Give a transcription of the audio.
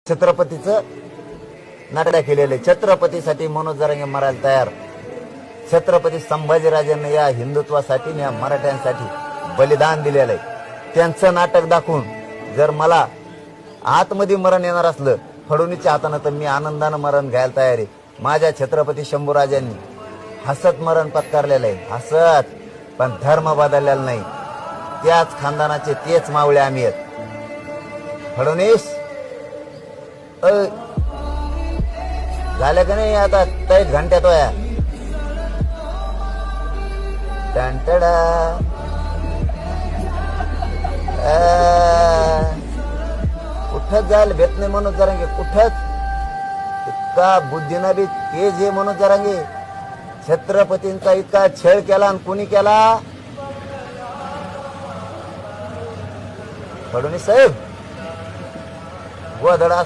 छत्रपतीचं नाटक केलेलं आहे. छत्रपतीसाठी मनोज जरांगे मरायला तयार. छत्रपती संभाजीराजांना या हिंदुत्वासाठी या मराठ्यांसाठी बलिदान दिलेलं आहे. त्यांचं नाटक दाखवून जर मला आतमध्ये मरण येणार असलं फडणवीसच्या हातानं तर मी आनंदानं मरण घ्यायला तयार आहे. माझ्या छत्रपती शंभूराजांनी हसत मरण पत्करलेलं आहे, हसत, पण धर्म बदललेला नाही. त्याच खानदानाचे तेच मावळे आम्ही आहेत. फडणवीस झालं का नाही आता 3 घंट्यात वया टंटडा कुठंच जायला भेट नाही मनोज जरांगे, कुठंच. इतका बुद्धीनं बी तेज हे मनोज जरांगे. छत्रपतींचा इतका छळ केला आणि कुणी केला? फडणवीस साहेब गोधडा